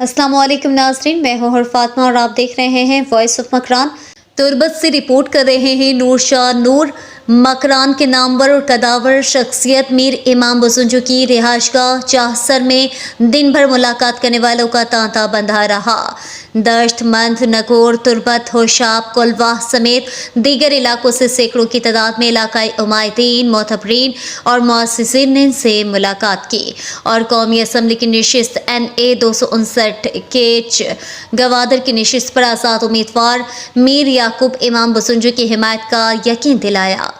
अस्सलाम वालेकुम नाज़रीन, मैं हूं फातिमा और आप देख रहे हैं वॉइस ऑफ मकरान। तुर्बत से रिपोर्ट कर रहे हैं नूर शाह। नूर मकरान के नामवर और कदावर शख्सियत मीर इमाम बुजुर्ग की रिहाइशगाह चाहसर में दिन भर मुलाकात करने वालों का तांता बंधा रहा। दशतमंद, नगौर, तुर्बत, होशाब, कोलवाह समेत दीगर इलाकों से सैकड़ों की तादाद में इलाकाई उमायदीन, मोतबरीन और मुअस्सिसीन ने इनसे मुलाकात की और कौमी असम्बली की नशिस्त NA 259 केच गवादर की नशिस्त पर आज़ाद उम्मीदवार मीर याकूब इमाम बुजुर्ग की हिमायत का यकीन दिलाया।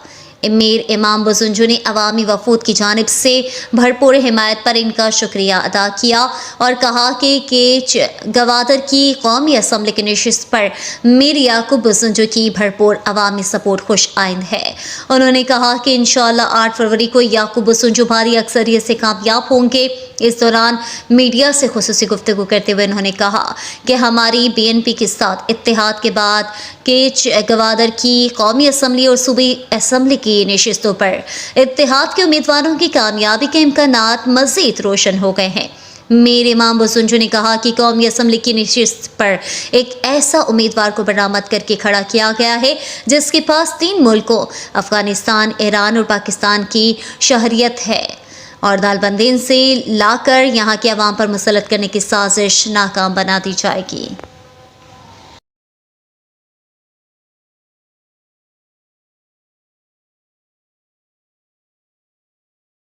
मीर इमाम बुजुर्ग ने अवामी वफूद की जानिब से भरपूर हिमायत पर इनका शुक्रिया अदा किया और कहा कि केच गवादर की कौमी असम्बली की नशिस्त पर मीर याकूब बुजुर्ग की भरपूर अवामी सपोर्ट खुश आइंद है। उन्होंने कहा कि इंशाअल्लाह 8 फरवरी को याकूब बुजुर्ग भारी अक्सरियत से कामयाब होंगे। इस दौरान मीडिया से खुसूसी गुफ्तगू करते हुए उन्होंने कहा कि हमारी BNP के साथ इत्तेहाद के बाद केच गवादर की कौमी असम्बली और सूबी असम्बली की नशिस्तों पर इत्तेहाद के उम्मीदवारों की कामयाबी के इम्कानात मज़ीद रोशन हो गए हैं। मीर इमाम बुजुर्ग ने कहा कि कौमी असम्बली की नशिस्त पर एक ऐसा उम्मीदवार को बरामद करके खड़ा किया गया है जिसके पास 3 मुल्कों अफगानिस्तान, ईरान और पाकिस्तान की शहरियत है और दालबंदीन से लाकर यहाँ के अवाम पर मुसलत करने की साजिश नाकाम बना दी जाएगी।